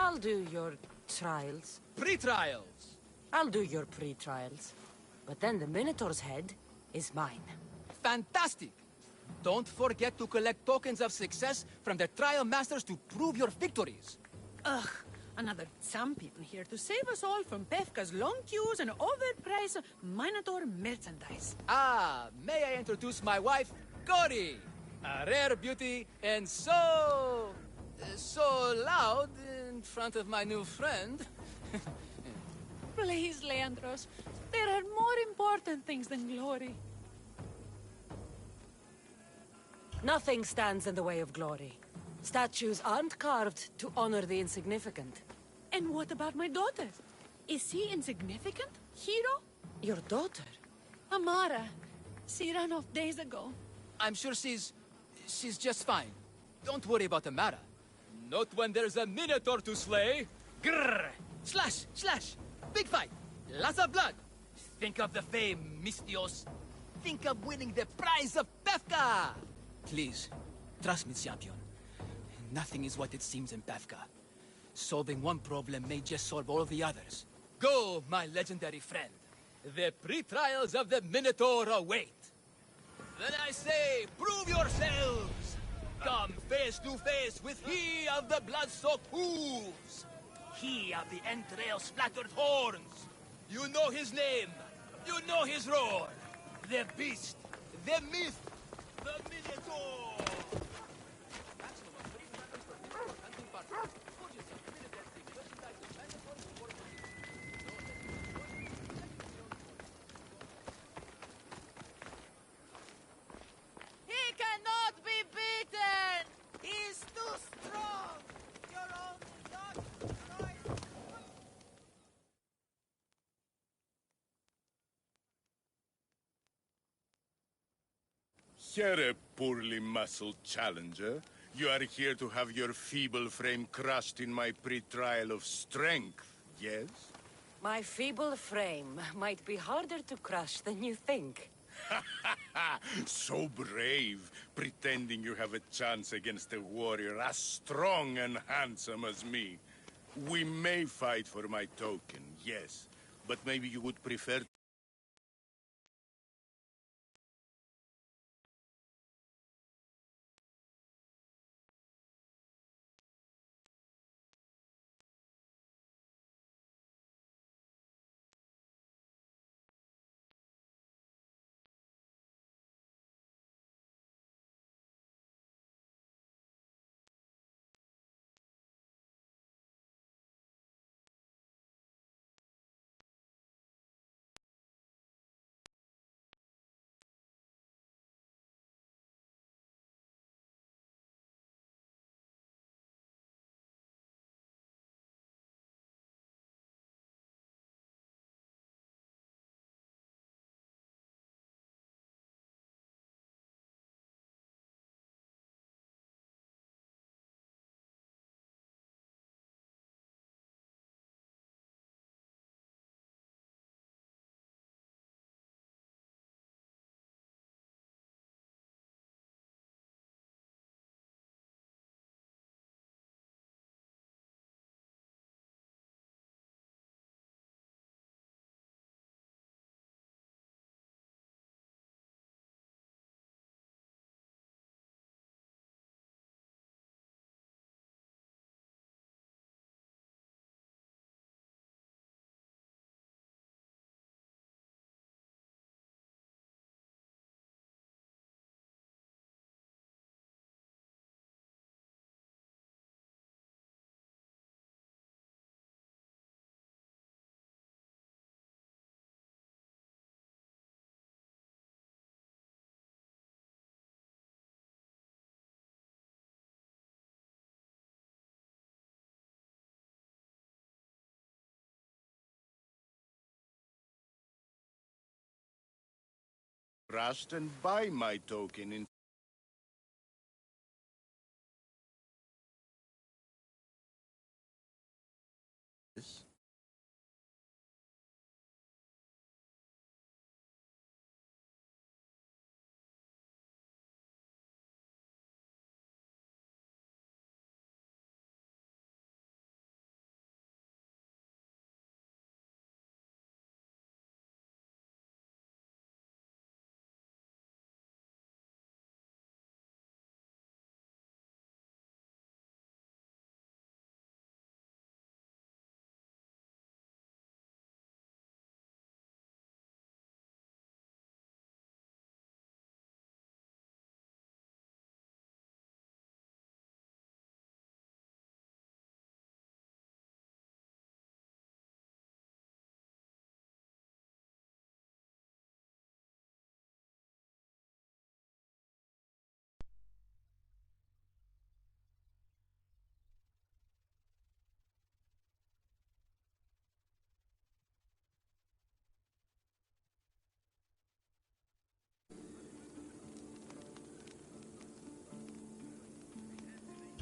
I'll do your trials. Pre-trials. I'll do your pre-trials. But then the Minotaur's head is mine. Fantastic! Don't forget to collect tokens of success from the trial masters to prove your victories. Ugh, another champion here to save us all from Befka's long queues and overpriced Minotaur merchandise. Ah, may I introduce my wife, Cory? A rare beauty and so loud in front of my new friend. Please, Leandros, there are more important things than glory. Nothing stands in the way of glory. Statues aren't carved to honor the insignificant. And what about my daughter? Is she insignificant? Hero? Your daughter? Amara. She ran off days ago. I'm sure she's just fine. Don't worry about the matter. Not when there's a Minotaur to slay. Grrr! Slash! Slash! Big fight! Lots of blood! Think of the fame, Mistios. Think of winning the prize of Befka! Please, trust me, champion. Nothing is what it seems in Befka. Solving one problem may just solve all the others. Go, my legendary friend. The pre-trials of the Minotaur await. Then I say, prove yourselves! Come face to face with he of the blood-soaked hooves! He of the entrail-splattered horns! You know his name! You know his roar! The beast! The myth! The Minotaur! He cannot be beaten! He's too strong! You're only not right. Here, a poorly muscled challenger. You are here to have your feeble frame crushed in my pre-trial of strength, yes? My feeble frame might be harder to crush than you think. So brave, pretending you have a chance against a warrior as strong and handsome as me. We may fight for my token, yes, but maybe you would prefer rust and buy my token in this.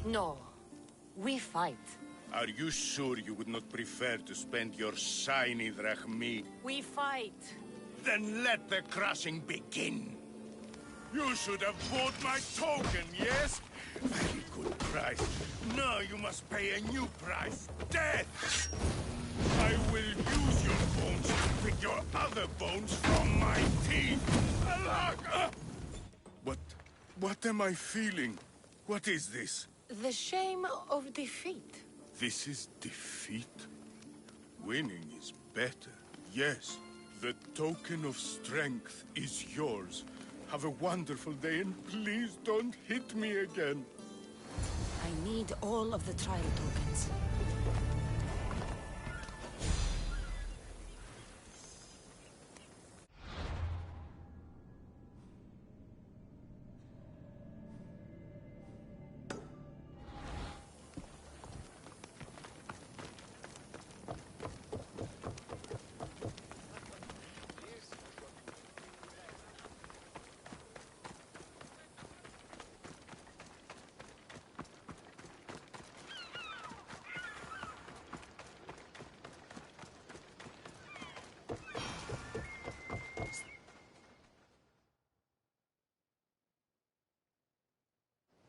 No. We fight. Are you sure you would not prefer to spend your shiny drachmi? We fight. Then let the crushing begin. You should have bought my token, yes? Very good price. Now you must pay a new price. Death! I will use your bones to pick your other bones from my teeth. Alag! What am I feeling? What is this? The shame of defeat. This is defeat? Winning is better. Yes, the token of strength is yours. Have a wonderful day and please don't hit me again. I need all of the trial tokens.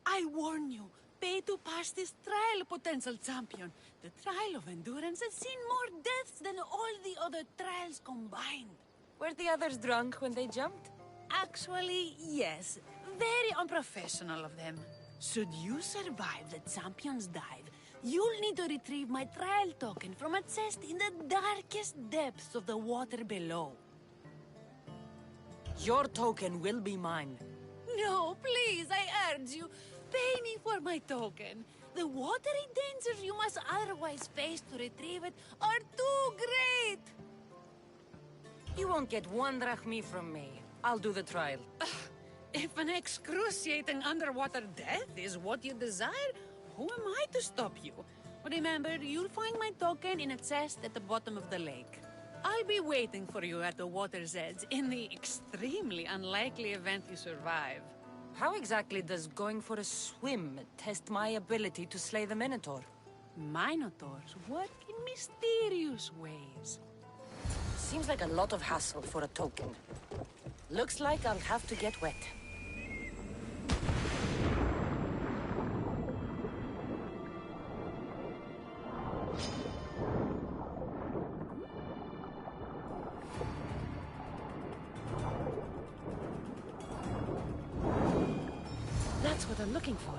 I warn you, pay to pass this trial, potential champion. The trial of endurance has seen more deaths than all the other trials combined. Were the others drunk when they jumped? Actually, yes. Very unprofessional of them. Should you survive the champion's dive, you'll need to retrieve my trial token from a chest in the darkest depths of the water below. Your token will be mine. No, please, I urge you. Pay me for my token. The watery dangers you must otherwise face to retrieve it are too great. You won't get one drachmi from me. I'll do the trial. If an excruciating underwater death is what you desire, who am I to stop you? Remember, you'll find my token in a chest at the bottom of the lake. I'll be waiting for you at the water's edge in the extremely unlikely event you survive. How exactly does going for a swim test my ability to slay the Minotaur? Minotaurs work in mysterious ways. Seems like a lot of hassle for a token. Looks like I'll have to get wet. That's what I'm looking for.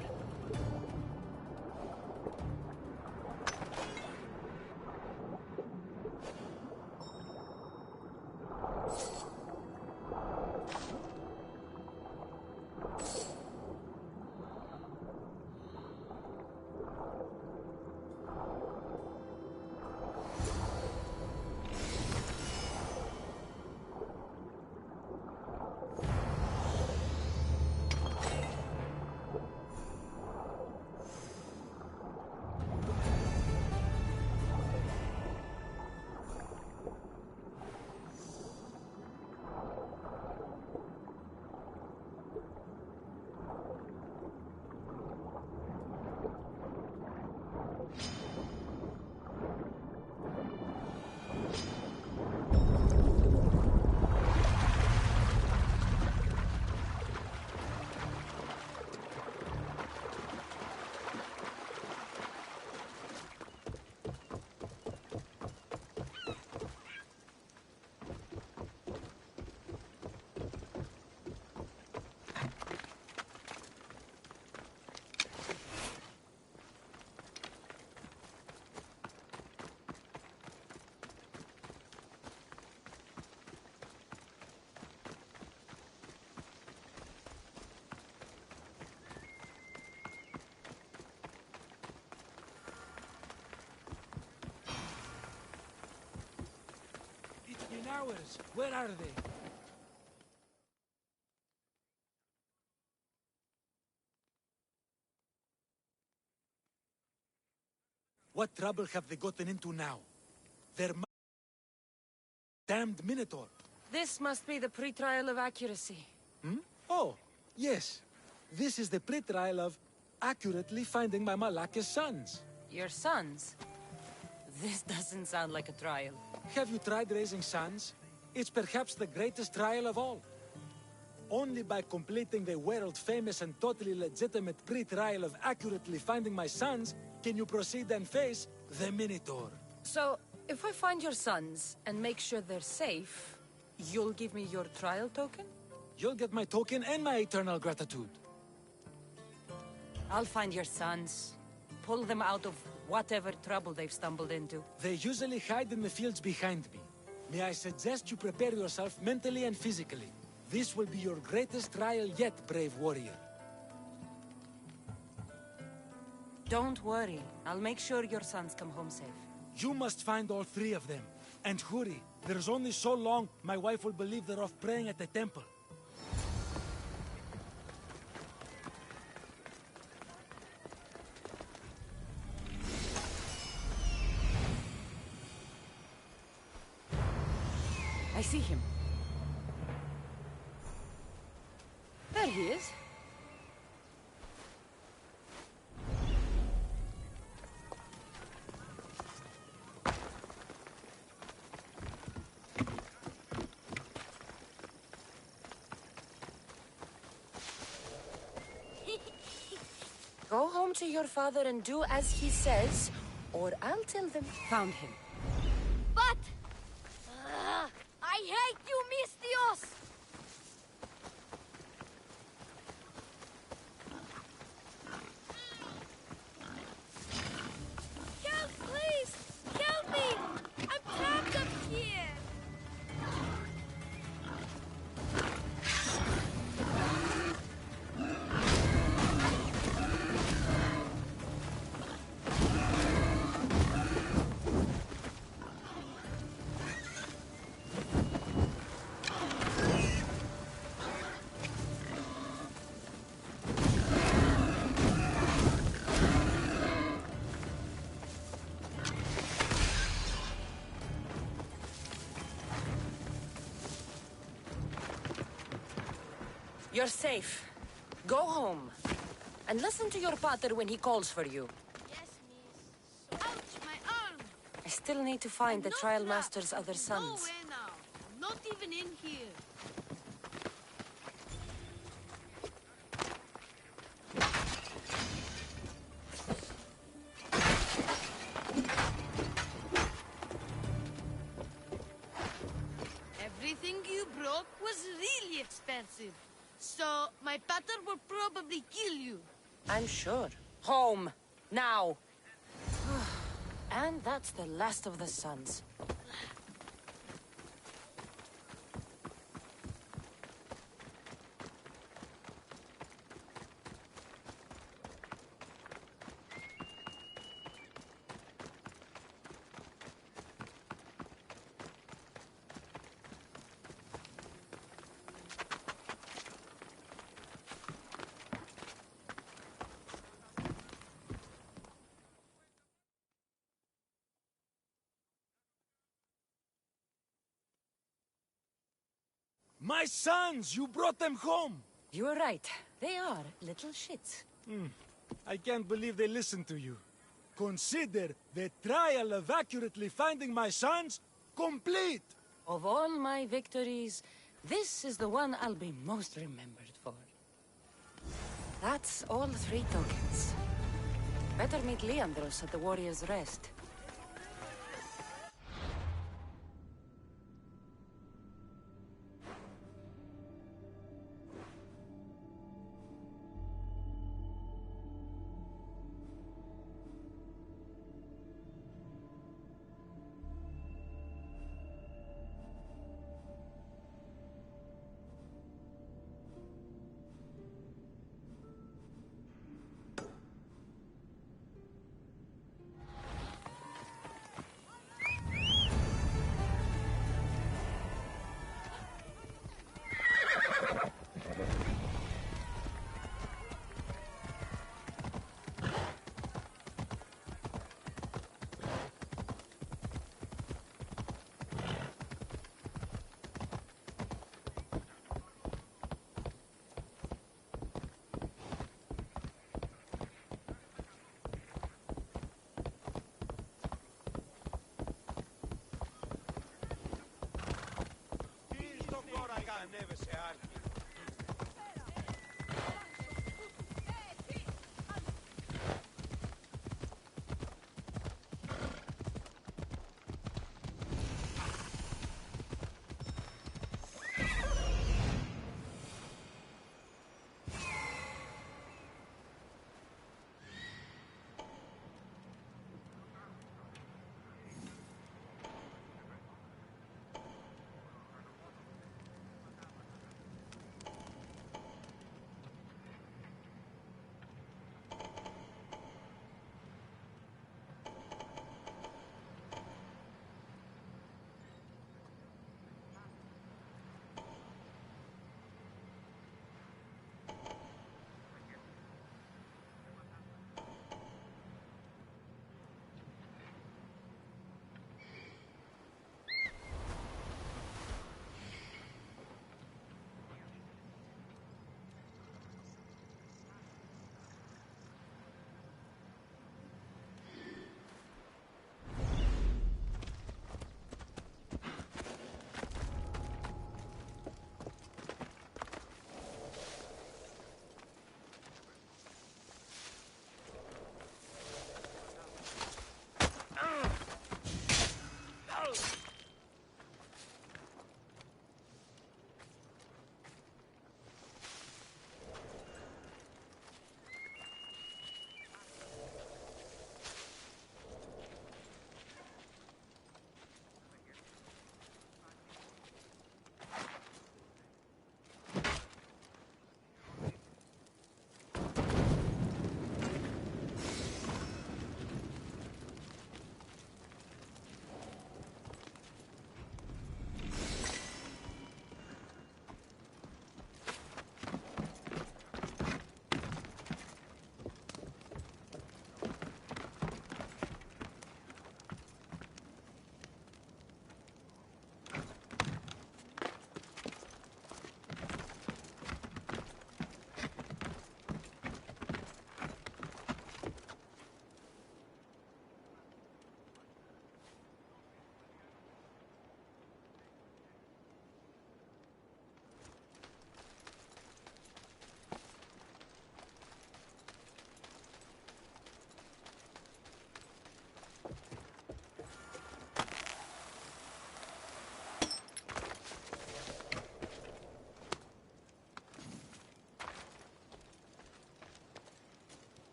Ours. Where are they? What trouble have they gotten into now? Their damned Minotaur. This must be the pre-trial of accuracy. Hmm? Oh, yes. This is the pre-trial of accurately finding my Malaka's sons. Your sons? This doesn't sound like a trial. Have you tried raising sons? It's perhaps the greatest trial of all. Only by completing the world-famous and totally legitimate pre-trial of accurately finding my sons can you proceed and face the Minotaur. So, if I find your sons and make sure they're safe, you'll give me your trial token? You'll get my token and my eternal gratitude. I'll find your sons. Pull them out of whatever trouble they've stumbled into. They usually hide in the fields behind me. May I suggest you prepare yourself mentally and physically. This will be your greatest trial yet, brave warrior. Don't worry. I'll make sure your sons come home safe. You must find all three of them. And hurry. There's only so long my wife will believe they're off praying at the temple. I see him. There he is. Go home to your father and do as he says, or I'll tell them found him. But... I hate you, Mistios! Help, please! Help me! I'm trapped up here! You're safe. Go home. And listen to your pater when he calls for you. Yes, miss. Ouch, my arm! I still need to find the No trial trap. master's other sons. Nowhere now. Not even in here. Everything you broke was really expensive. So, my pater will probably kill you. I'm sure. Home. Now. And that's the last of the sons. My sons! You brought them home! You were right. They are little shits. I can't believe they listened to you. Consider the trial of accurately finding my sons complete! Of all my victories, this is the one I'll be most remembered for. That's all 3 tokens. Better meet Leandros at the Warrior's Rest.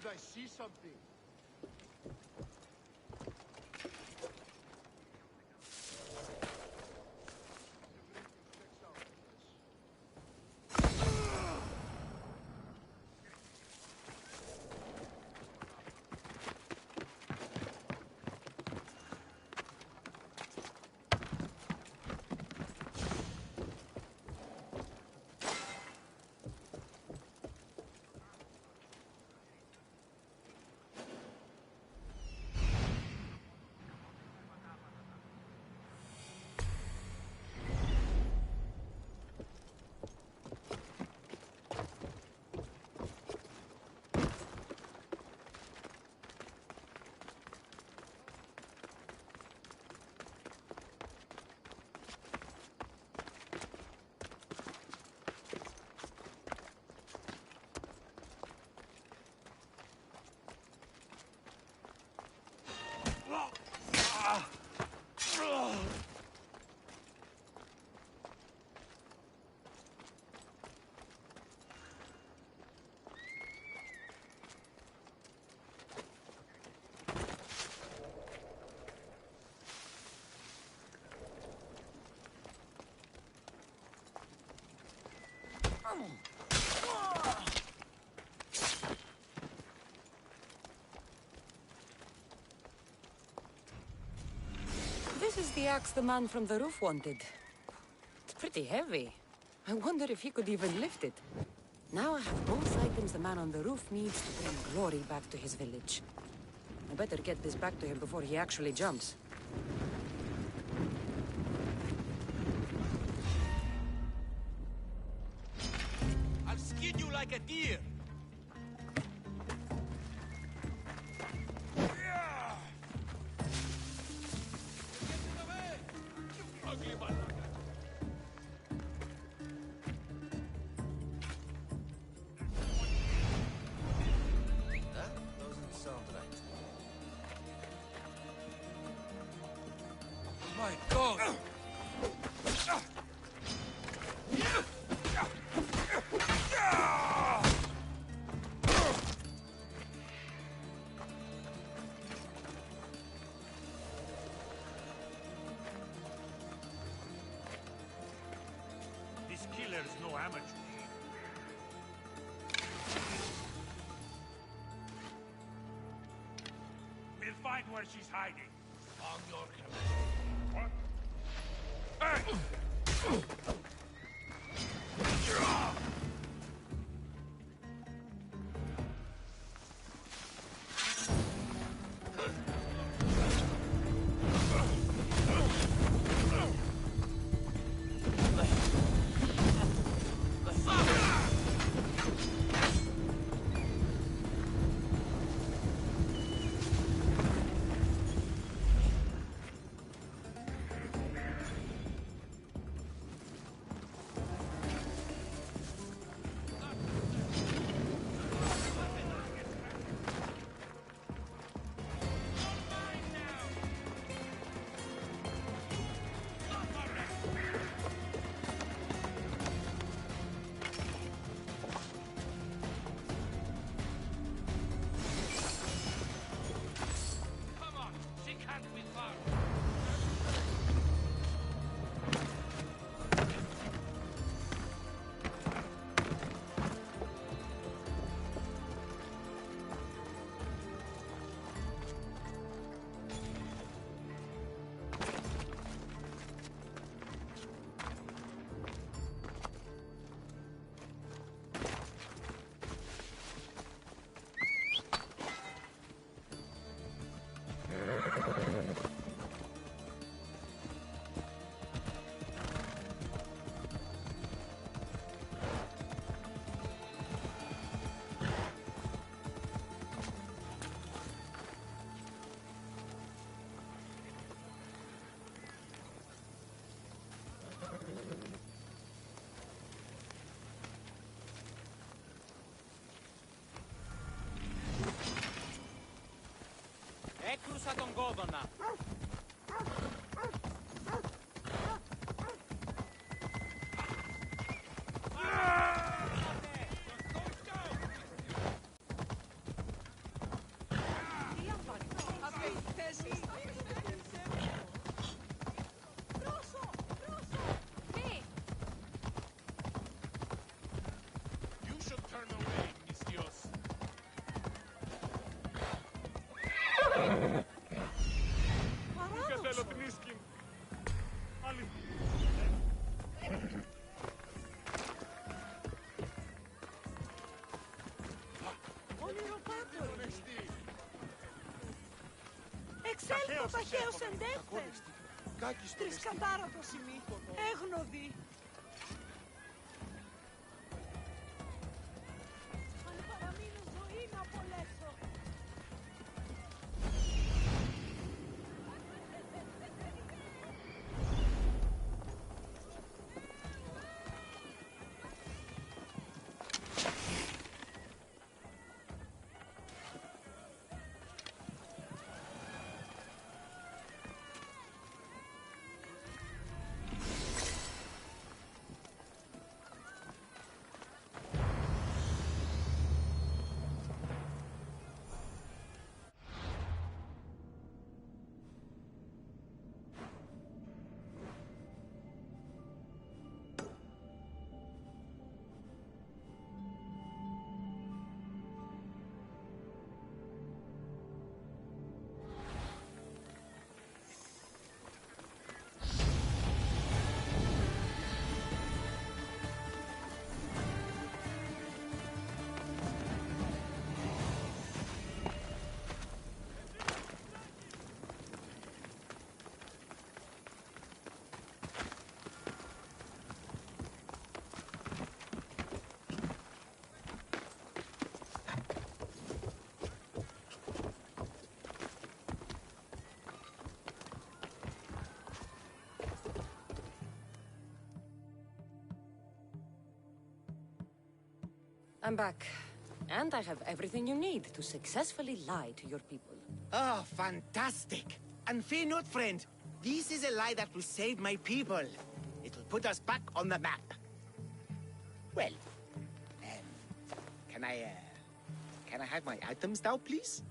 Did I see something? This is the axe the man from the roof wanted. It's pretty heavy. I wonder if he could even lift it. Now I have both items the man on the roof needs to bring glory back to his village. I better get this back to him before he actually jumps. I'll skin you like a deer! My God! This killer's no amateur. We'll find where she's hiding. On your command. What? Hey! Έκρουσα τον κόδωνα. Εξέλθω ταχαίως εντεύθεν. Τρισκαντάρα το σημεί, έγνοδη. Αν παραμείνω ζωή να απολέσω. I'm back. And I have everything you need to successfully lie to your people. Oh, fantastic. And fear not, friend. This is a lie that will save my people. It will put us back on the map. Well, can I have my items now, please?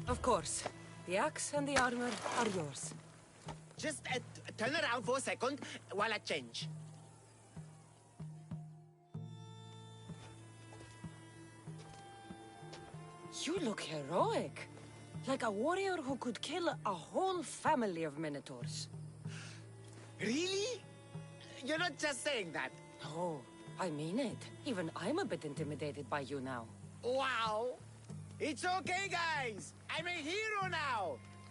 Of course. The axe and the armor are yours. Just turn around for a second while I change. You look heroic. Like a warrior who could kill a whole family of minotaurs. Really? You're not just saying that. No, I mean it. Even I'm a bit intimidated by you now. Wow! It's okay, guys! I'm a hero now!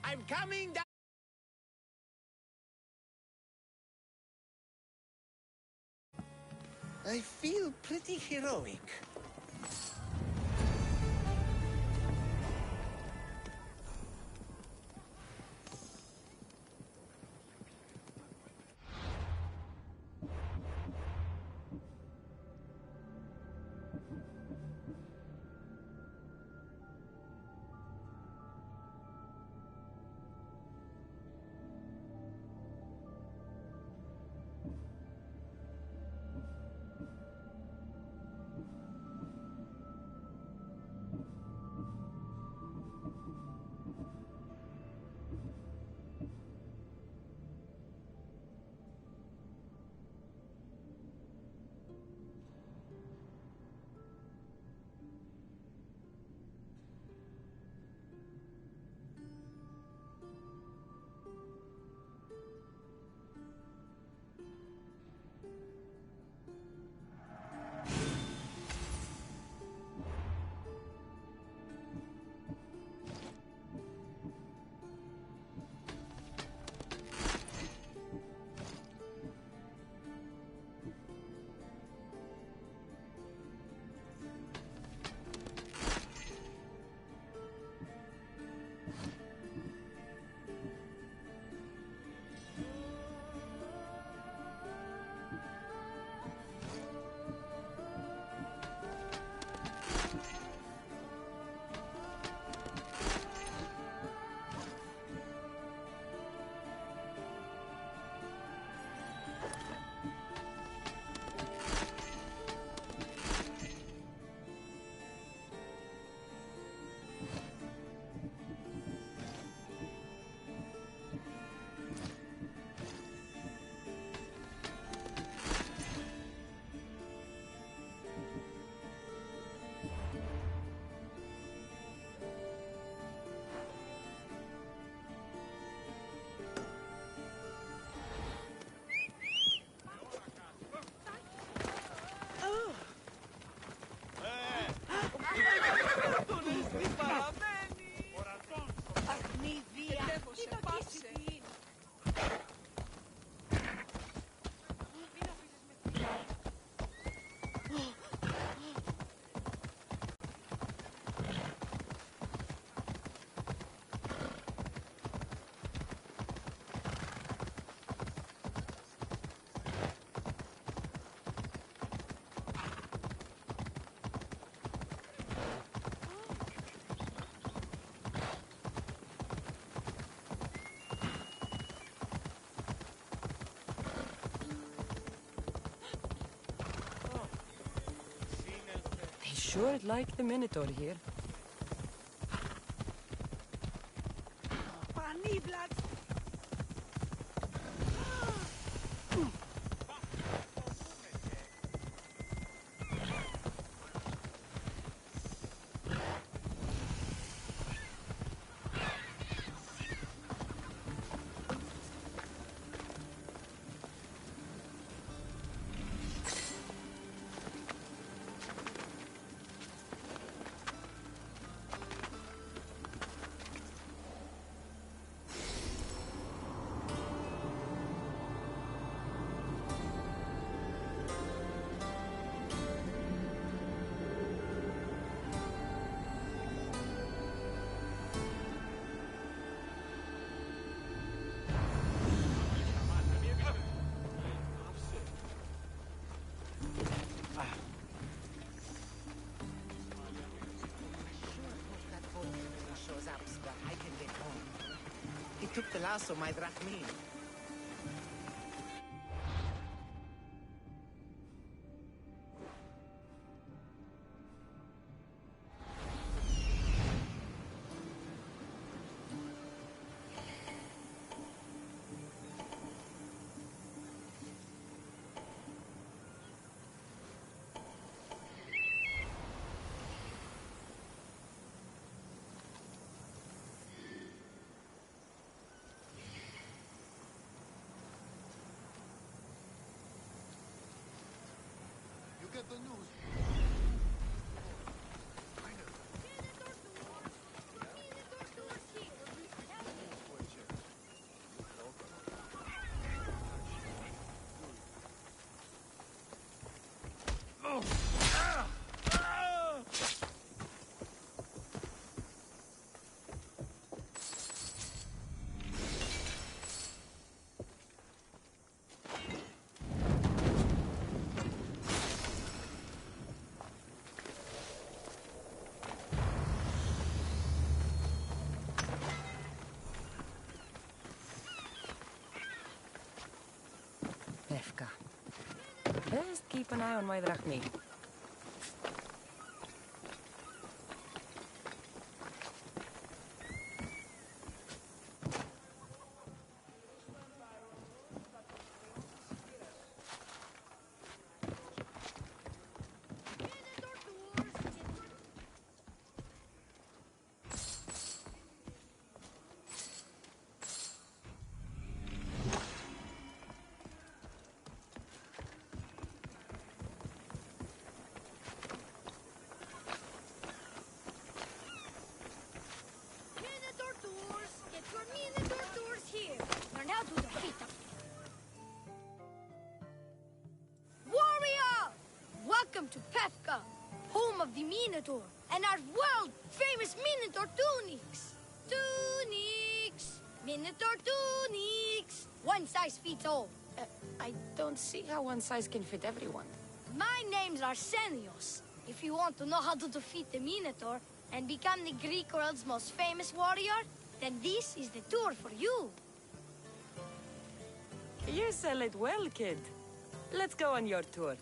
I'm coming down! I feel pretty heroic. sure like the Minotaur here. Πανίβλατ. Shows up so that I can get home. He took the last of my drachmin. You get the news. Befka. Best keep an eye on my drachmi. Welcome to Pefka, home of the Minotaur, and our world-famous Minotaur tunics. Tunics! Minotaur tunics! One size fits all. I don't see how one size can fit everyone. My name's Arsenios. If you want to know how to defeat the Minotaur and become the Greek world's most famous warrior, then this is the tour for you. You sell it well, kid. Let's go on your tour.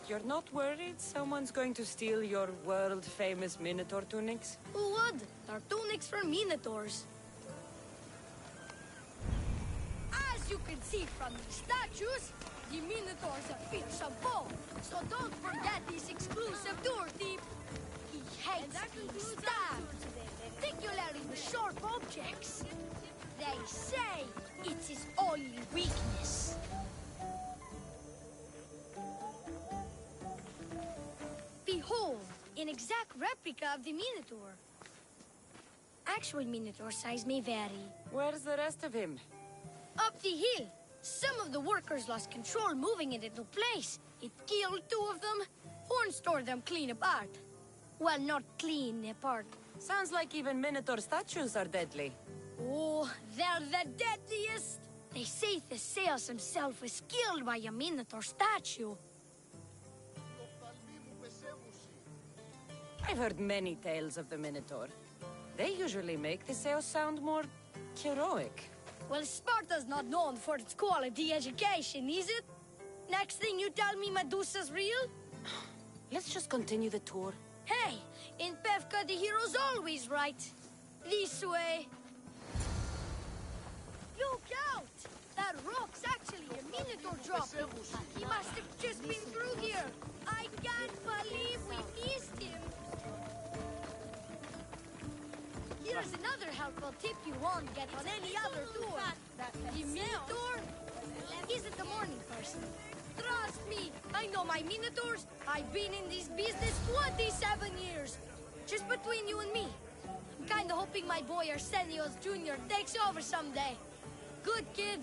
You're not worried someone's going to steal your world-famous Minotaur tunics? Who would? They're tunics for Minotaurs. As you can see from the statues, the Minotaur's a fearsome foe. So don't forget this exclusive tour tip. He hates being stabbed, particularly with sharp objects. They say it's his only weakness. Behold, an exact replica of the Minotaur. Actual Minotaur size may vary. Where's the rest of him? Up the hill. Some of the workers lost control moving it into place. It killed 2 of them. Horn stored them clean apart. Well, not clean apart. Sounds like even Minotaur statues are deadly. Oh, they're the deadliest. They say Theseus himself was killed by a Minotaur statue. I've heard many tales of the Minotaur. They usually make Theseus sound more heroic. Well, Sparta's not known for its quality education, is it? Next thing you tell me Medusa's real? Let's just continue the tour. Hey, in Pevka, the hero's always right. This way. Look out! That rock's actually a Minotaur drop. He must have just been through here. I can't believe we missed him. Here's another helpful tip you won't get on any other tour. The Minotaur isn't a morning person. Trust me, I know my Minotaurs. I've been in this business 27 years. Just between you and me. I'm kinda hoping my boy Arsenios Jr. takes over someday. Good kid.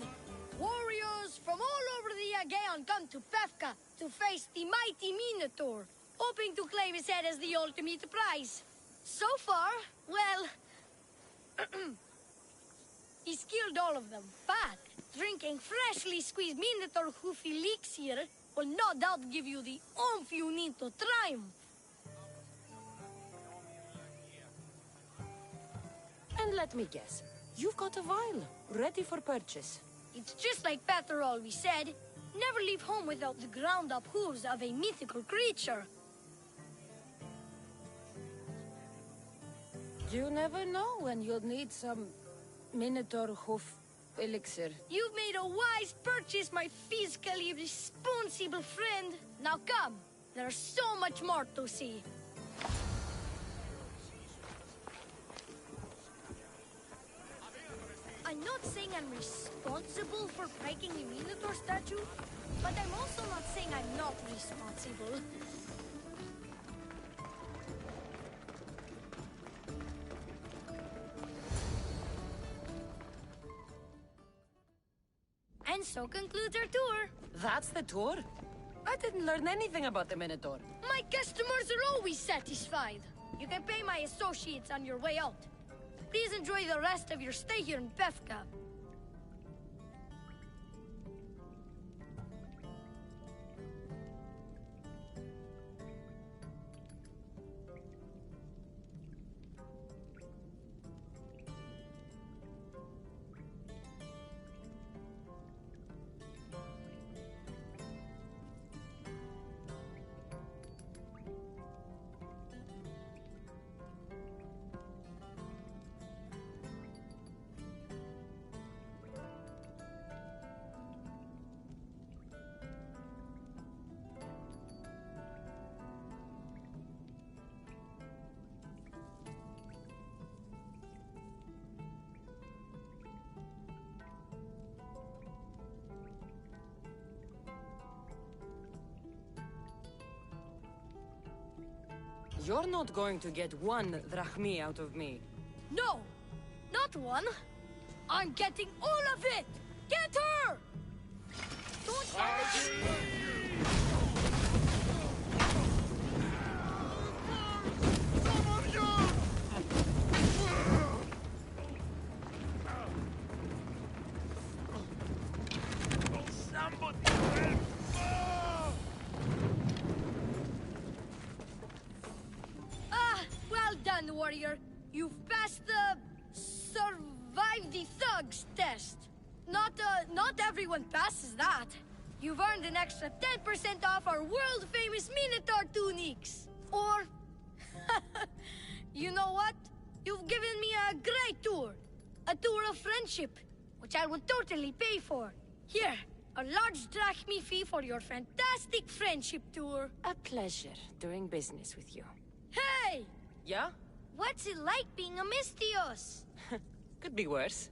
Warriors from all over the Aegean come to Pevka to face the mighty Minotaur, hoping to claim his head as the ultimate prize. So far, well, he's killed all of them, but drinking freshly squeezed Minotaur hoof elixir will no doubt give you the oomph you need to triumph. And let me guess, you've got a vial, ready for purchase. It's just like Peter always said, never leave home without the ground-up hooves of a mythical creature. You never know when you'll need some Minotaur hoof elixir. You've made a wise purchase, my fiscally responsible friend. Now come, there's so much more to see. I'm not saying I'm responsible for breaking the Minotaur statue, but I'm also not saying I'm not responsible. And so concludes our tour. That's the tour? I didn't learn anything about the Minotaur. My customers are always satisfied. You can pay my associates on your way out. Please enjoy the rest of your stay here in Pevka. You're not going to get one drachmi out of me. No, not one. I'm getting all of it! Get her! Don't warrior, you've passed the survive the thugs test. Not everyone passes that. You've earned an extra 10% off our world-famous Minotaur tunics. Or, you know what? You've given me a great tour. A tour of friendship, which I will totally pay for. Here, a large drachmi fee for your fantastic friendship tour. A pleasure doing business with you. Hey! Yeah? What's it like being a Mystios? Could be worse.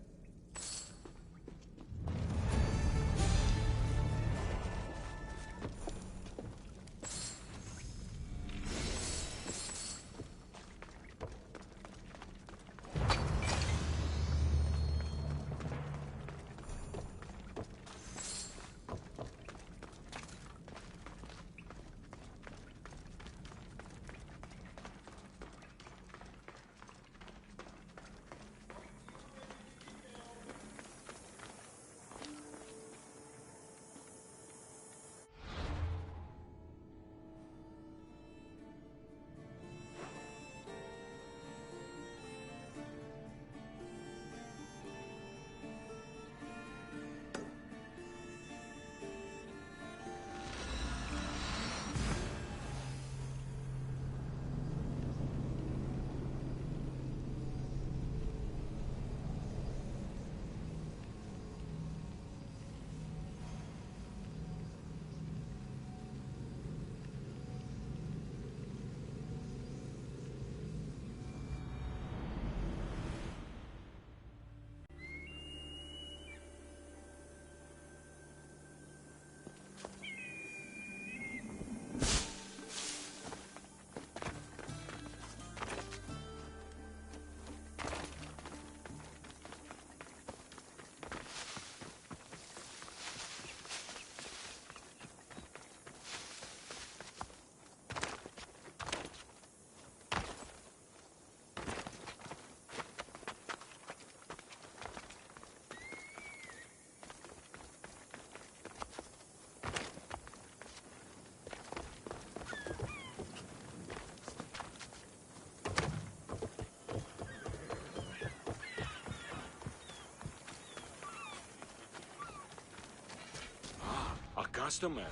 customer.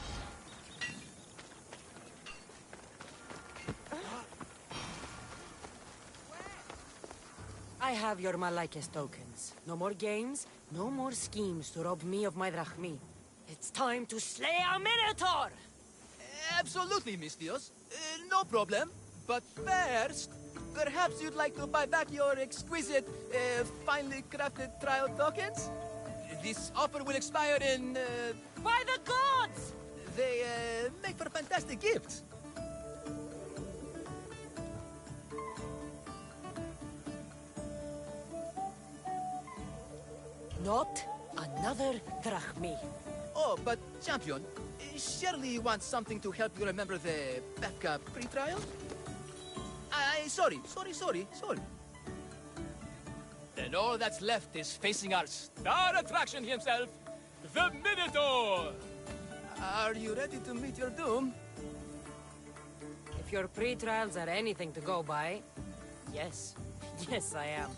I have your Malakis tokens. No more games, no more schemes to rob me of my drachmi. It's time to slay a Minotaur! Absolutely, Mistios. No problem. But first, perhaps you'd like to buy back your exquisite, finely crafted trial tokens? This offer will expire in, By the gods! They, make for fantastic gifts. Not another drachmi. Oh, but, Champion, surely you want something to help you remember the Befka pre-trial? Sorry. Then all that's left is facing our star attraction himself, the Minotaur! Are you ready to meet your doom? If your pre-trials are anything to go by, yes. Yes, I am.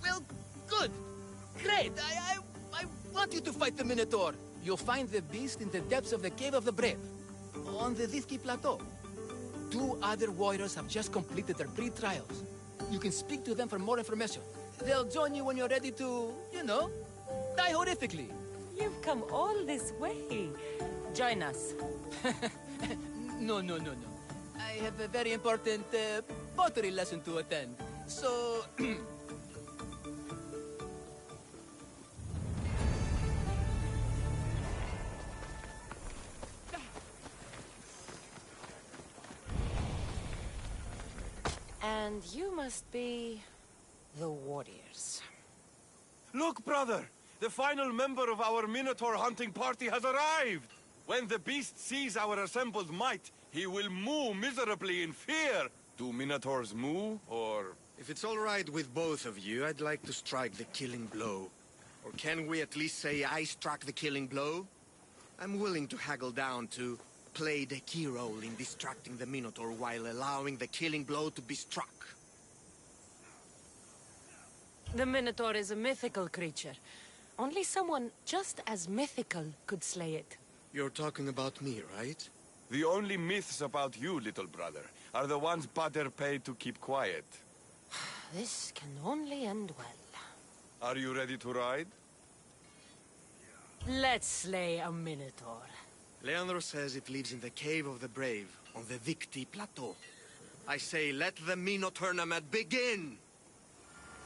Well, good. Great. I want you to fight the Minotaur. You'll find the beast in the depths of the Cave of the Brave, on the Vithki Plateau. 2 other warriors have just completed their pre-trials. You can speak to them for more information. They'll join you when you're ready to, you know, die horrifically. You've come all this way. Join us. No. I have a very important pottery lesson to attend. So... And you must be... the warriors. Look, brother! The final member of our Minotaur hunting party has arrived! When the beast sees our assembled might, he will moo miserably in fear! Do Minotaurs moo, or... If it's all right with both of you, I'd like to strike the killing blow. Or can we at least say I struck the killing blow? I'm willing to haggle down to play the key role in distracting the Minotaur while allowing the killing blow to be struck. The Minotaur is a mythical creature. Only someone just as mythical could slay it. You're talking about me, right? The only myths about you, little brother, are the ones Pater paid to keep quiet. This can only end well. Are you ready to ride? Let's slay a Minotaur. Leandro says it lives in the Cave of the Brave, on the Vithki Plateau. I say, let the Minotaur tournament begin!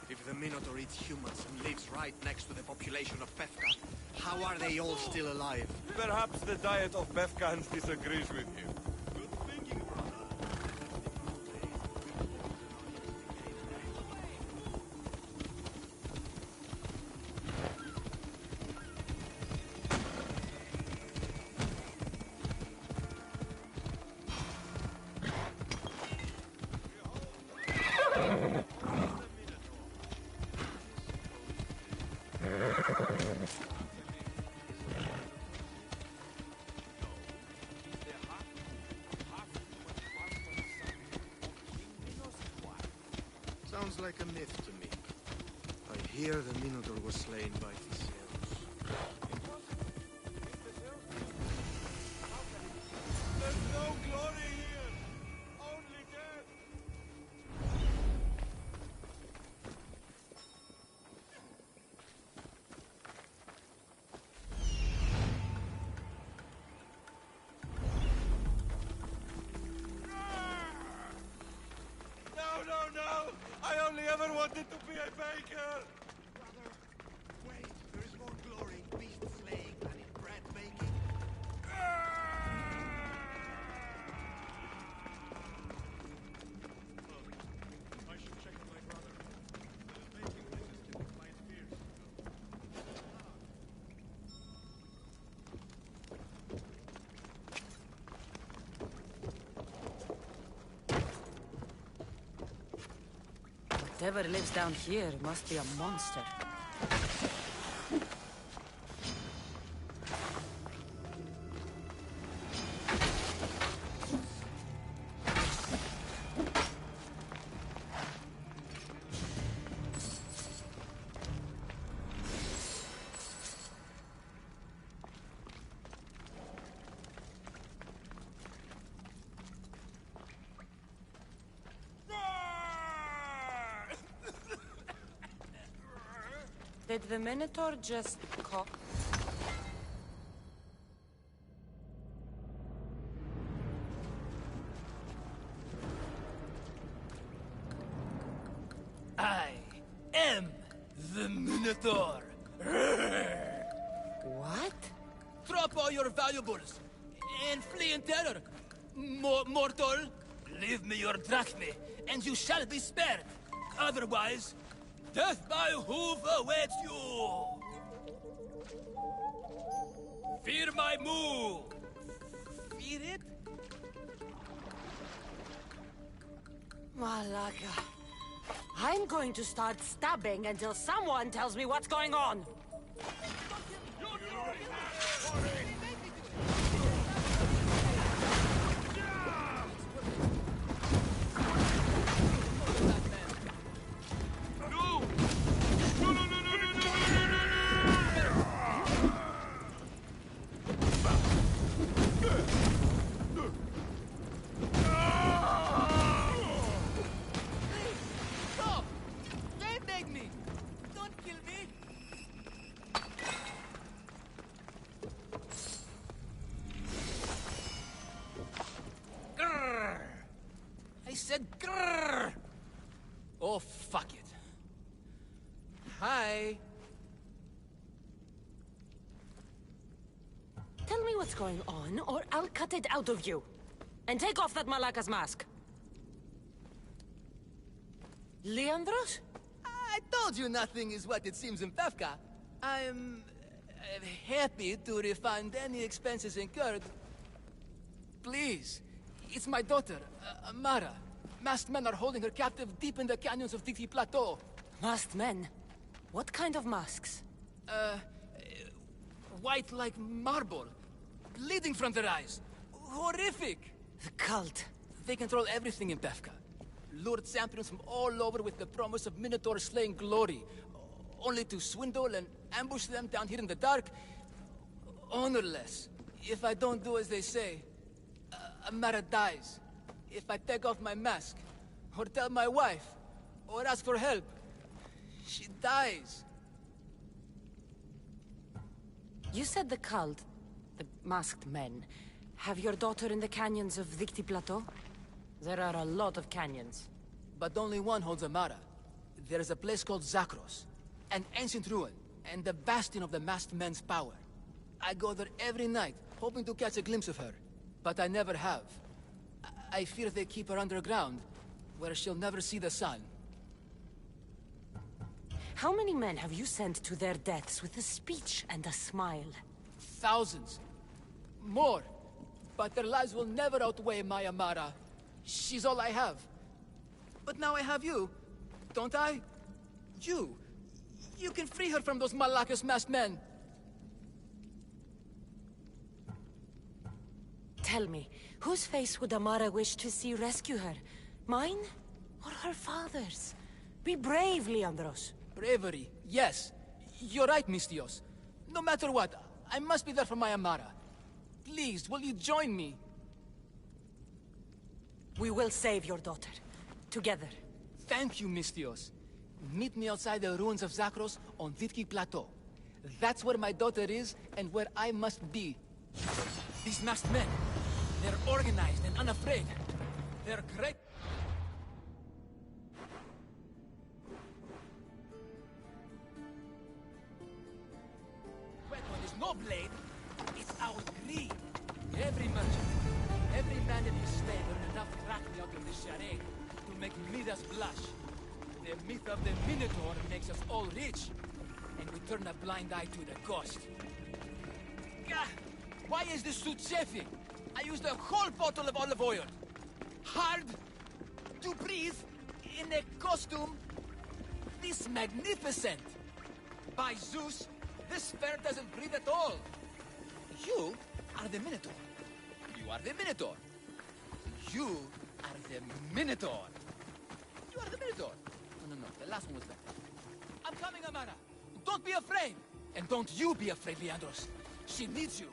If the Minotaur eats humans and lives right next to the population of Befka, how are they all still alive? Perhaps the diet of Befkans disagrees with you. Good thinking, brother. Sounds like a myth to me. I hear the Minotaur was slain by Theseus. There's no glory here! Only death! No! I only ever wanted to be a baker! Brother, wait, there is more glory in beast slaying than in bread making. I should check on my brother. The baking business can be quite fierce. Whatever lives down here must be a monster. Did the Minotaur just cough? I am the Minotaur. What? Drop all your valuables and flee in terror. Mortal, leave me your drachme, and you shall be spared. Otherwise, death by hoof awaits you. Fear my move. Fear it? Malaka. I'm going to start stabbing until someone tells me what's going on. Stop! They beg me! Don't kill me! Grrr! I said grrr! Oh, fuck it. Hi. Tell me what's going on, or I'll cut it out of you. And take off that Malaka's mask. Leandros? I told you nothing is what it seems in Pevka. I'm happy to refund any expenses incurred. Please, it's my daughter, Amara. Masked men are holding her captive deep in the canyons of Titi Plateau. Masked men? What kind of masks? White like marble, bleeding from their eyes. Horrific! The cult. They control everything in Pevka. Lured champions from all over with the promise of Minotaur slaying glory, only to swindle and ambush them down here in the dark. Honorless. If I don't do as they say, Amara dies. If I take off my mask, or tell my wife, or ask for help, she dies. You said the cult, the masked men, have your daughter in the canyons of Victi Plateau? There are a lot of canyons. But only one holds Amara. There is a place called Zakros, an ancient ruin, and the bastion of the masked men's power. I go there every night, hoping to catch a glimpse of her. But I never have. I fear they keep her underground, where she'll never see the sun. How many men have you sent to their deaths with a speech and a smile? Thousands. More. But their lives will never outweigh my Amara. She's all I have. But now I have you, don't I? You. You can free her from those Malakas masked men. Tell me, whose face would Amara wish to see rescue her? Mine? Or her father's? Be brave, Leandros. Bravery, yes. You're right, Mistios. No matter what, I must be there for my Amara. Please, will you join me? We will save your daughter. Together. Thank you, Mistios. Meet me outside the ruins of Zakros on Vitki Plateau. That's where my daughter is, and where I must be. These masked men, they're organized and unafraid. They're great. Weapon is no blade, it's our greed. Every merchant, every man in his slave earned enough drachma out of this charade to make Midas blush. The myth of the Minotaur makes us all rich, and we turn a blind eye to the cost. Gah! Why is this suit chafing? I used a whole bottle of olive oil. Hard to breathe in a costume this magnificent. By Zeus, this fair doesn't breathe at all. You are the Minotaur. You are the Minotaur. You are the Minotaur. You are the Minotaur. No, the last one was better. I'm coming, Amara. Don't be afraid. And don't you be afraid, Leandros. She needs you.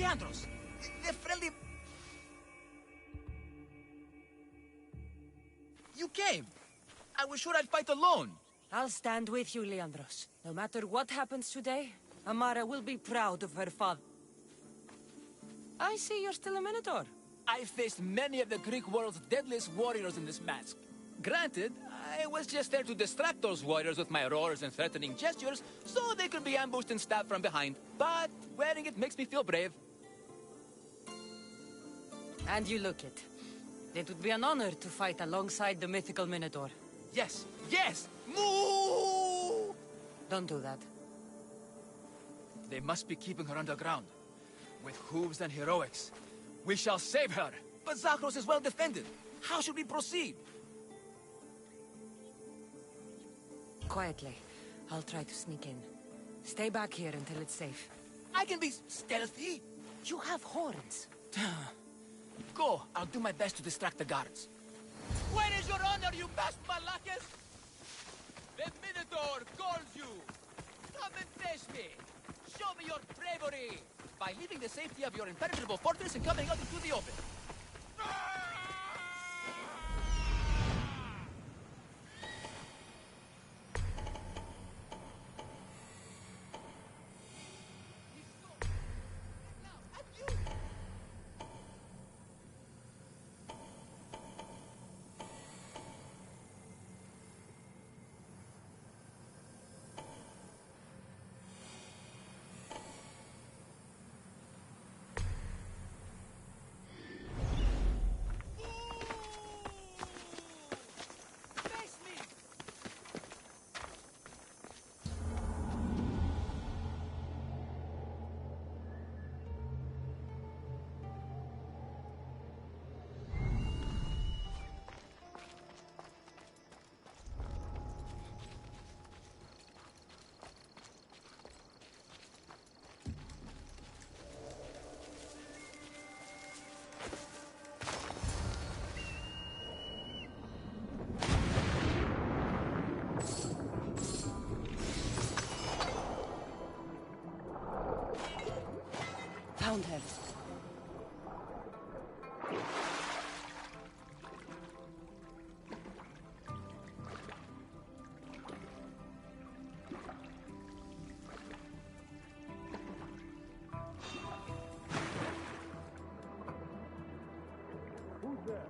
Leandros! They're friendly... You came! I was sure I'd fight alone! I'll stand with you, Leandros. No matter what happens today, Amara will be proud of her father. I see you're still a Minotaur. I faced many of the Greek world's deadliest warriors in this mask. Granted, I was just there to distract those warriors with my roars and threatening gestures, so they could be ambushed and stabbed from behind. But wearing it makes me feel brave. And you look it. It would be an honor to fight alongside the mythical Minotaur. Yes, yes! Moo! Don't do that. They must be keeping her underground. With hooves and heroics. We shall save her! But Zakros is well defended. How should we proceed? Quietly. I'll try to sneak in. Stay back here until it's safe. I can be stealthy. You have horns. Go. I'll do my best to distract the guards. Where is your honor, you best Malakis? The Minotaur calls you. Come and face me. Show me your bravery. By leaving the safety of your impenetrable fortress and coming out into the open. Found her. Who's there?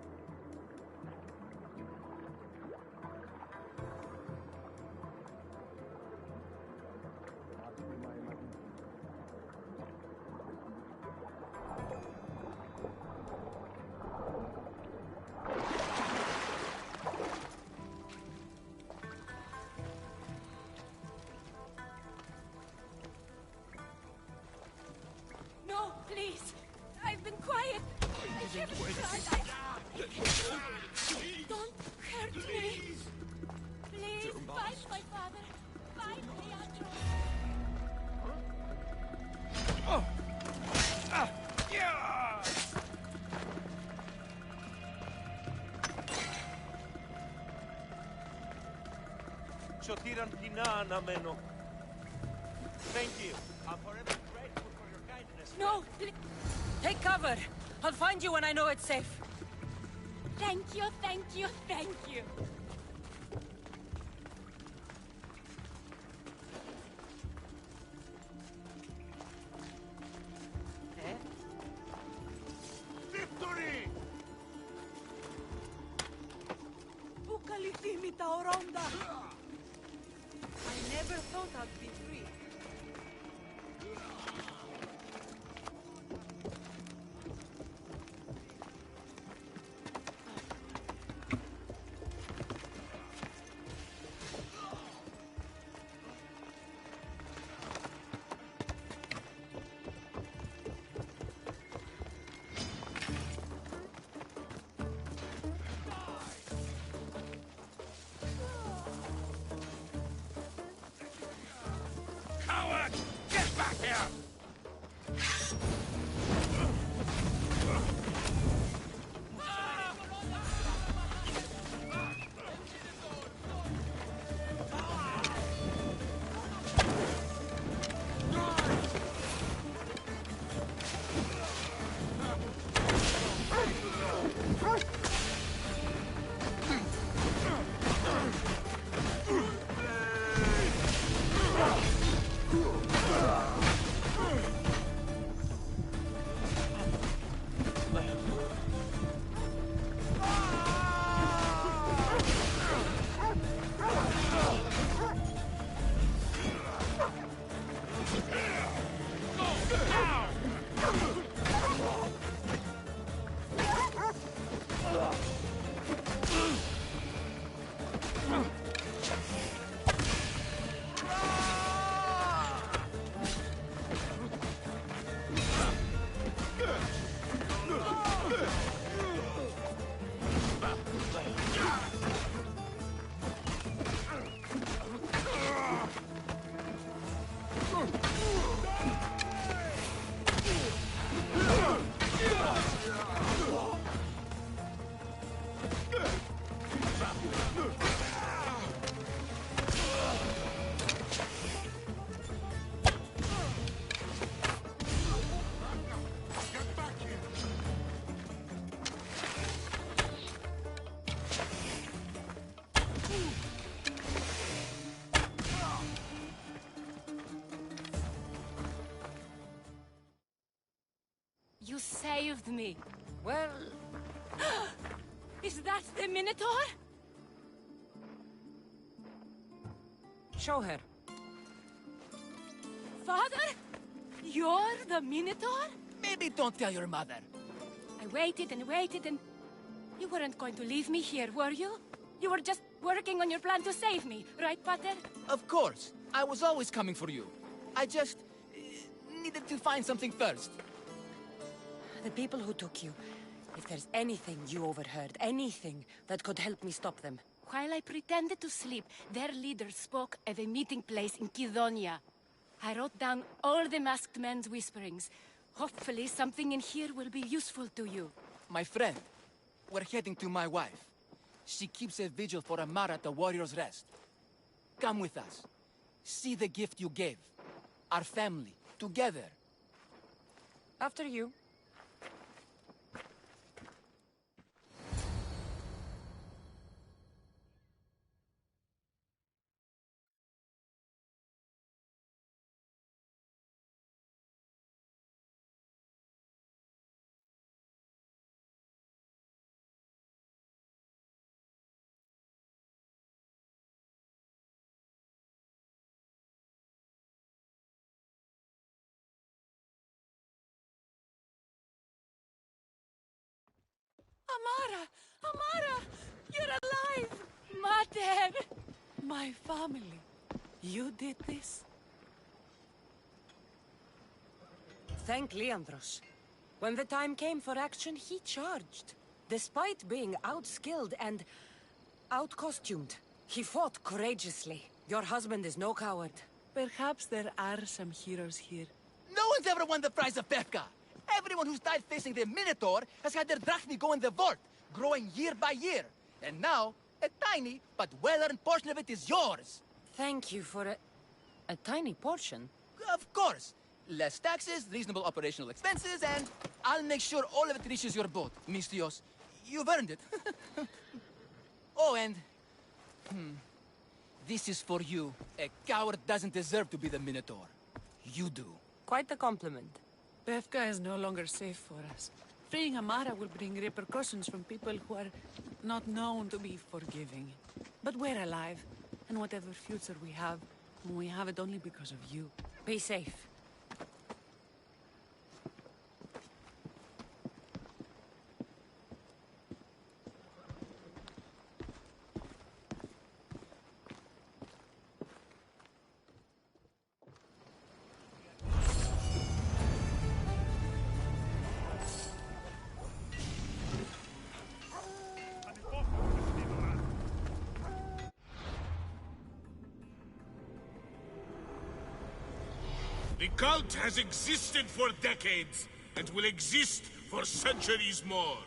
No, please. I've been quiet. I haven't tried. Don't hurt me. Please, fight my father. Fight Leandro. Σωτήραν κοινά αναμένω. Thank you. I'm forever grateful for your kindness. No! Take cover! I'll find you when I know it's safe. Thank you, thank you, thank you. Victory! Πού καλή φήμη τα ορόντα. I never thought I'd be free. Coward! Get back here! saved me. Well... Is that the Minotaur? Show her. Father? You're the Minotaur? Maybe don't tell your mother. I waited and waited and... You weren't going to leave me here, were you? You were just working on your plan to save me, right, Pater? Of course. I was always coming for you. I just... needed to find something first. The people who took you. If there's anything you overheard, anything that could help me stop them. While I pretended to sleep, their leader spoke of a meeting place in Kidonia. I wrote down all the masked men's whisperings. Hopefully something in here will be useful to you. My friend, we're heading to my wife. She keeps a vigil for Amara at the Warrior's Rest. Come with us. See the gift you gave. Our family, together. After you. Amara! Amara! You're alive! Mater! My family. You did this? Thank Leandros. When the time came for action, he charged. Despite being outskilled and out-costumed, he fought courageously. Your husband is no coward. Perhaps there are some heroes here. No one's ever won the prize of Pefka. Everyone who's died facing the Minotaur has had their drachmi go in the vault, growing year by year. And now, a tiny but well-earned portion of it is yours. Thank you for a tiny portion. Of course. Less taxes, reasonable operational expenses, and I'll make sure all of it reaches your boat, Mistios. You've earned it. Oh, and... This is for you. A coward doesn't deserve to be the Minotaur. You do. Quite the compliment. Pefka is no longer safe for us. Freeing Amara will bring repercussions from people who are not known to be forgiving. But we're alive, and whatever future we have it only because of you. Be safe. The cult has existed for decades, and will exist for centuries more.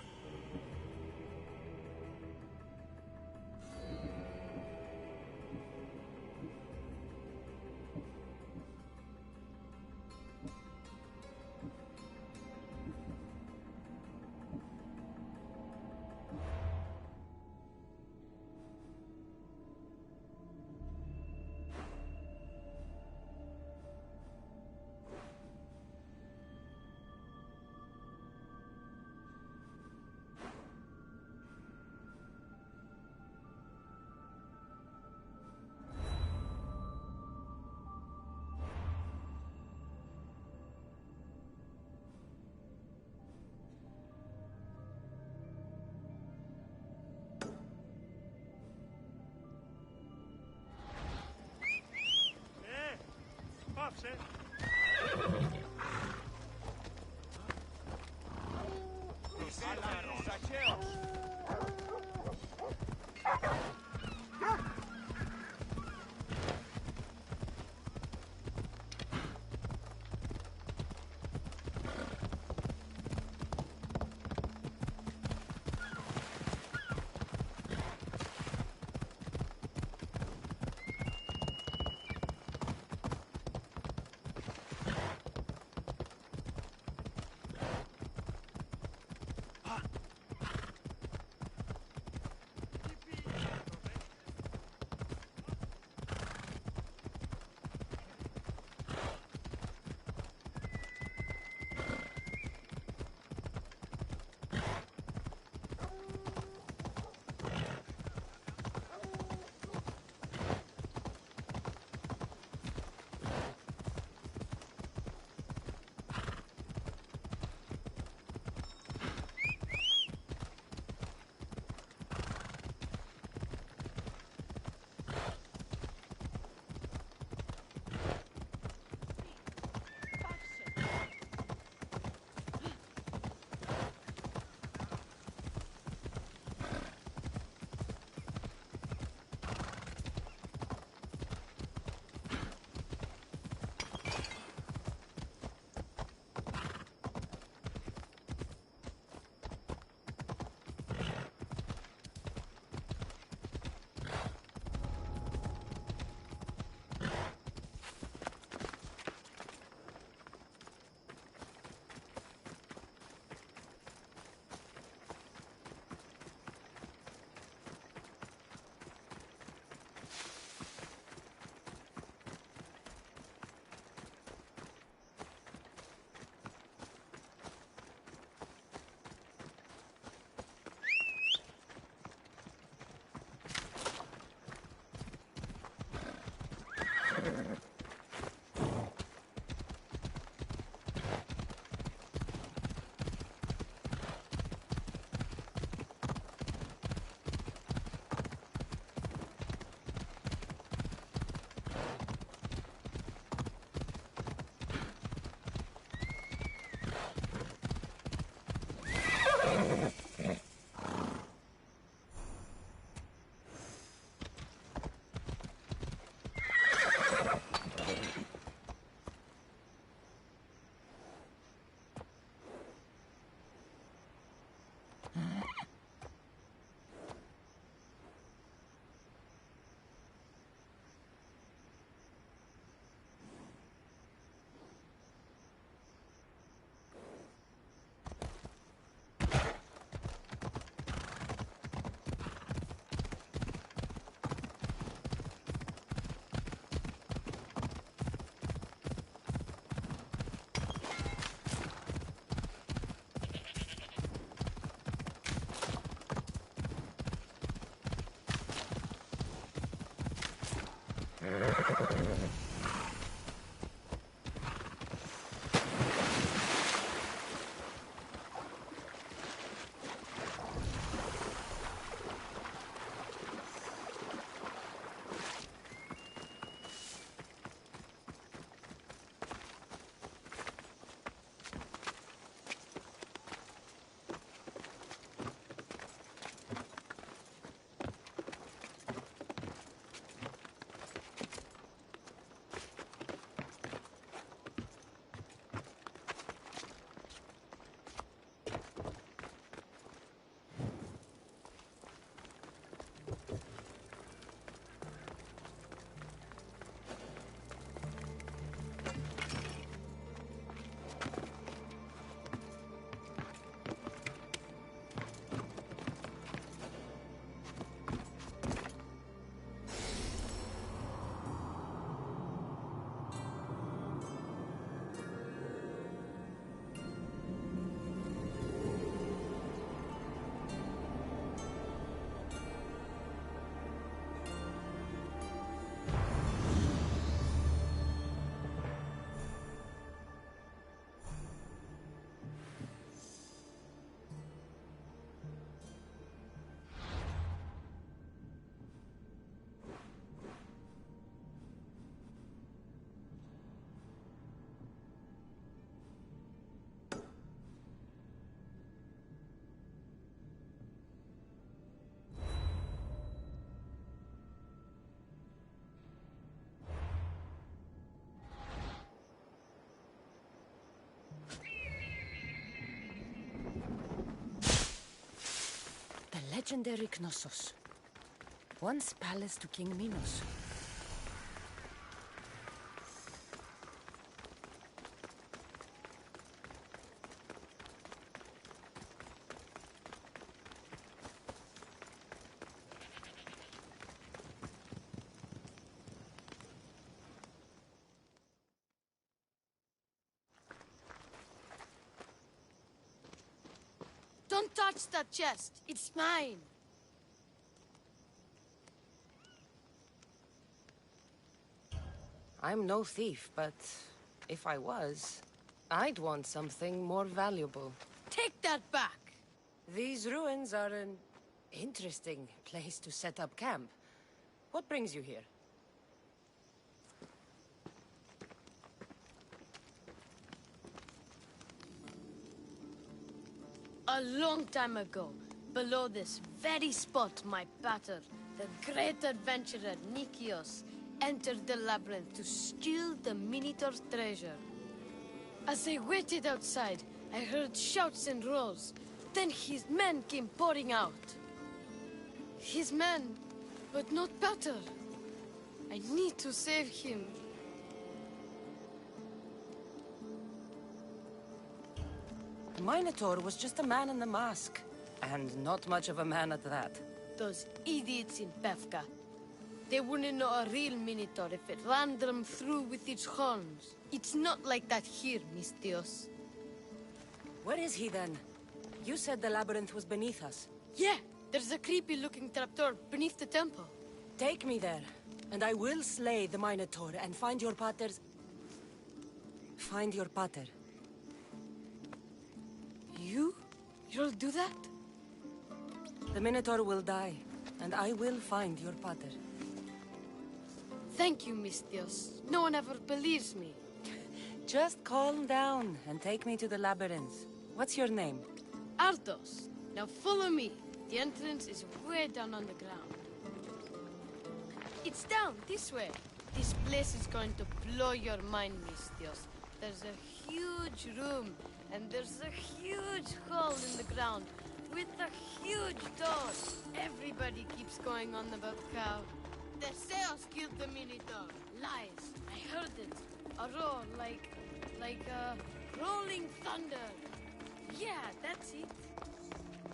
Legendary Knossos. Once palace to King Minos. Don't touch that chest. It's mine. I'm no thief, but if I was, I'd want something more valuable. Take that back. These ruins are an interesting place to set up camp. What brings you here? A long time ago, below this very spot, my pater, the great adventurer Nikios, entered the labyrinth to steal the Minotaur's treasure. As I waited outside, I heard shouts and roars. Then his men came pouring out. His men, but not pater. I need to save him. The Minotaur was just a man in the mask. And not much of a man at that. Those idiots in Befka. They wouldn't know a real Minotaur if it ran them through with its horns. It's not like that here, Mistios. Where is he then? You said the labyrinth was beneath us. Yeah, there's a creepy-looking trapdoor beneath the temple. Take me there. And I will slay the Minotaur and find your paters... Find your pater. You'll do that? The Minotaur will die, and I will find your pater. Thank you, Mistios. No one ever believes me. Just calm down and take me to the labyrinth. What's your name? Ardos. Now follow me. The entrance is way down on the ground. It's down, this way. This place is going to blow your mind, Mistios. There's a huge room, and there's a huge hole in the ground with a huge door. Everybody keeps going on about how Theseus killed the Minotaur. Lies. I heard it. A roar like rolling thunder. Yeah, that's it.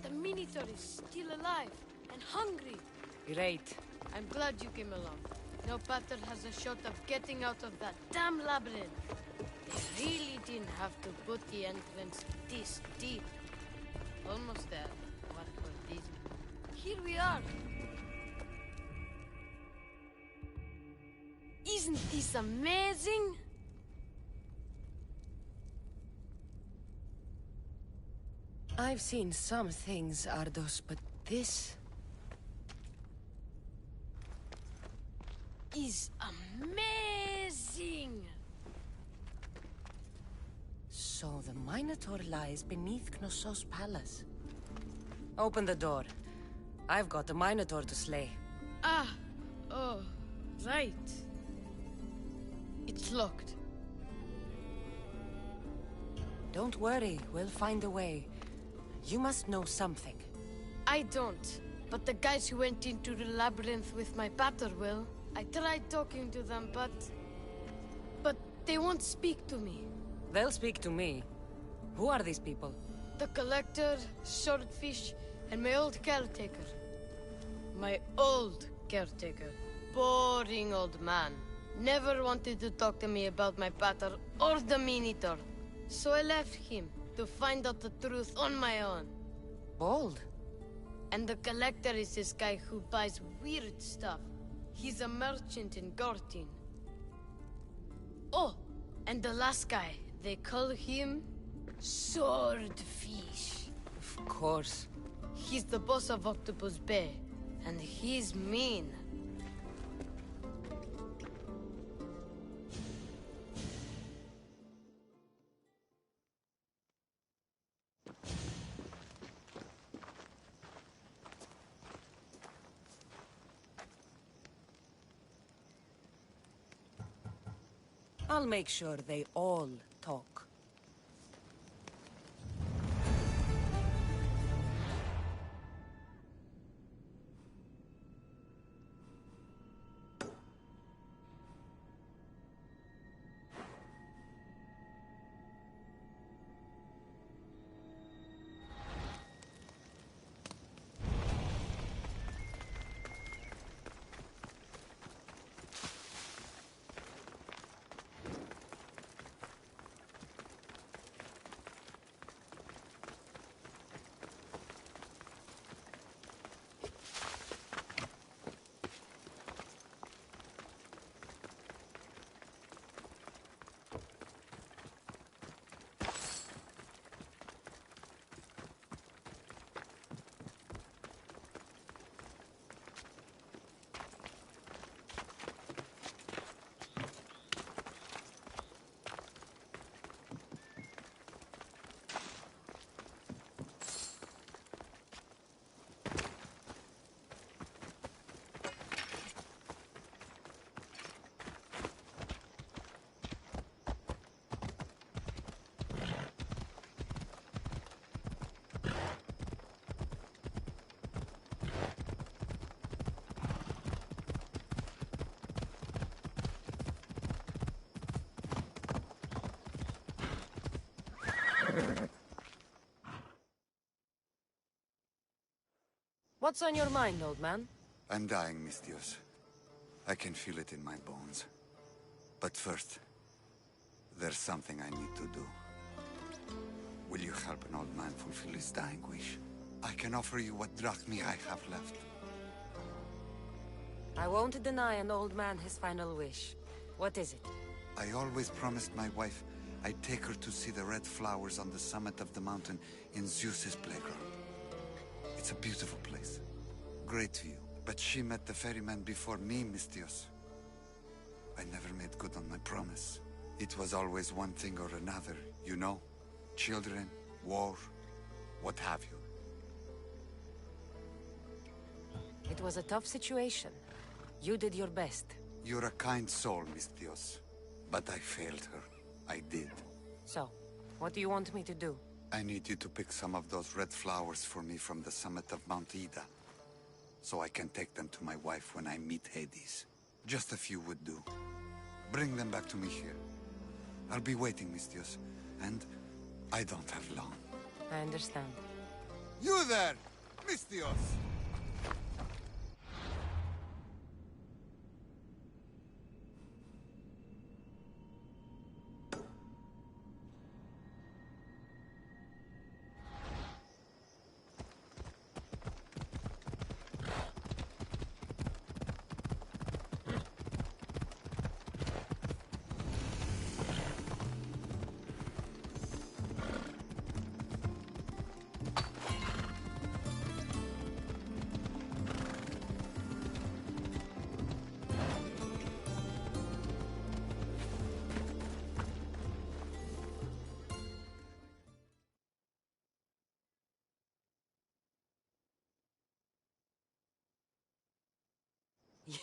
The Minotaur is still alive and hungry. Great. I'm glad you came along. No pater has a shot of getting out of that damn labyrinth. They really didn't have to put the entrance this deep. Almost there. What were these? Here we are. Isn't this amazing? I've seen some things, Ardos, but this... is amazing! So the Minotaur lies beneath Knossos' palace. Open the door. I've got a Minotaur to slay. Oh, right. It's locked. Don't worry, we'll find a way. You must know something. I don't, but the guys who went into the labyrinth with my pater will. I tried talking to them, but they won't speak to me. They'll speak to me. Who are these people? The Collector, Swordfish, and my old caretaker. My old caretaker. Boring old man. Never wanted to talk to me about my pater or the Minotaur. So I left him to find out the truth on my own. Bold. And the Collector is this guy who buys weird stuff. He's a merchant in Gortin. Oh, and the last guy, they call him Swordfish. Of course. He's the boss of Octopus Bay, and he's mean. I'll make sure they all talk. What's on your mind, old man? I'm dying, Mistios. I can feel it in my bones. But first, there's something I need to do. Will you help an old man fulfill his dying wish? I can offer you what drachmi I have left. I won't deny an old man his final wish. What is it? I always promised my wife I'd take her to see the red flowers on the summit of the mountain in Zeus's playground. It's a beautiful place. Great view. But she met the ferryman before me, Mistios. I never made good on my promise. It was always one thing or another, you know? Children, war, what have you. It was a tough situation. You did your best. You're a kind soul, Mistios. But I failed her. I did. So, what do you want me to do? I need you to pick some of those red flowers for me from the summit of Mount Ida, so I can take them to my wife when I meet Hades. Just a few would do. Bring them back to me here. I'll be waiting, Mistios, and I don't have long. I understand. You there, Mistios!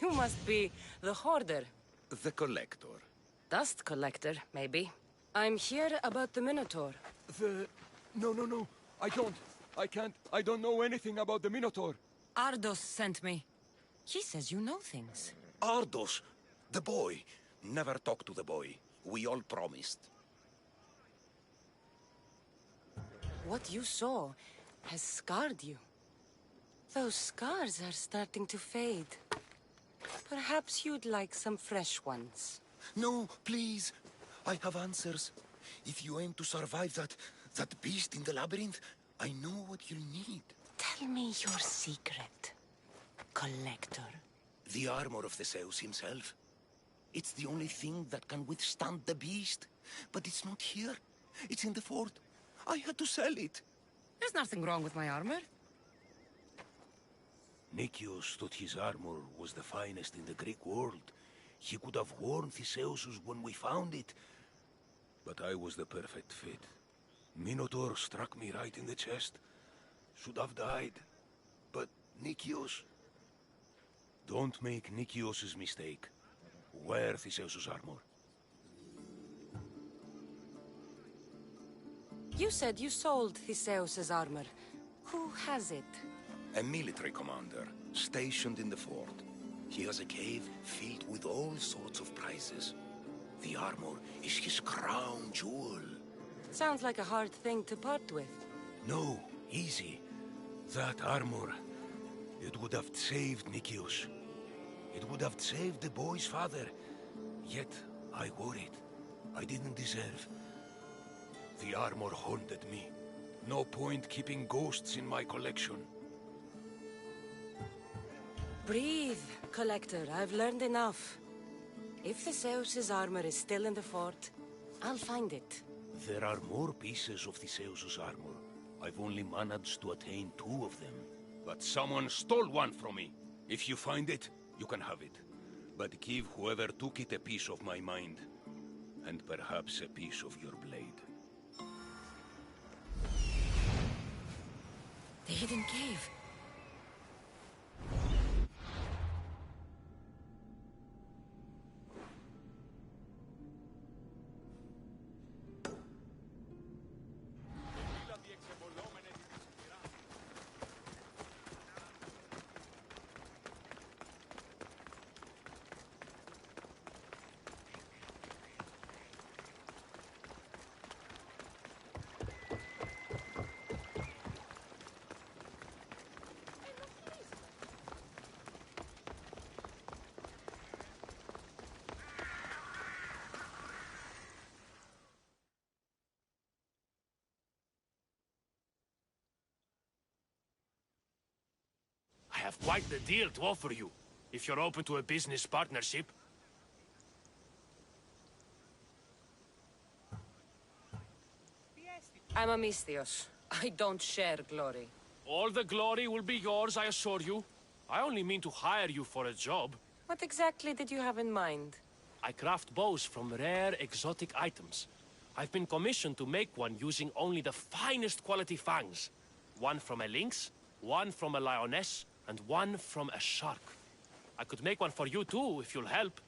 You must be the hoarder. The collector. Dust collector, maybe. I'm here about the Minotaur. No. I can't. I don't know anything about the Minotaur. Ardos sent me. He says you know things. Ardos, the boy. Never talk to the boy. We all promised. What you saw has scarred you. Those scars are starting to fade. Perhaps you'd like some fresh ones. No, please. I have answers. If you aim to survive that beast in the labyrinth, I know what you'll need. Tell me your secret, Collector. The armor of Theseus himself. It's the only thing that can withstand the beast. But it's not here. It's in the fort. I had to sell it. There's nothing wrong with my armor. Nicias thought his armor was the finest in the Greek world. He could have worn Theseus's when we found it. But I was the perfect fit. Minotaur struck me right in the chest. Should have died. But Nicias... Don't make Nicias's mistake. Wear Theseus's armor. You said you sold Theseus's armor. Who has it? A military commander, stationed in the fort. He has a cave filled with all sorts of prizes. The armor is his crown jewel. Sounds like a hard thing to part with. No, easy. That armor, it would have saved Nicias. It would have saved the boy's father. Yet, I wore it. I didn't deserve. The armor haunted me. No point keeping ghosts in my collection. Breathe, Collector. I've learned enough. If Theseus's armor is still in the fort, I'll find it. There are more pieces of Theseus's armor. I've only managed to attain 2 of them. But someone stole one from me. If you find it, you can have it. But give whoever took it a piece of my mind. And perhaps a piece of your blade. The hidden cave. I have quite the deal to offer you. if you're open to a business partnership. I'm a Mistios. I don't share glory. All the glory will be yours, I assure you. I only mean to hire you for a job. What exactly did you have in mind? I craft bows from rare, exotic items. I've been commissioned to make one using only the finest quality fangs. One from a lynx, one from a lioness, and one from a shark. I could make one for you too, if you'll help.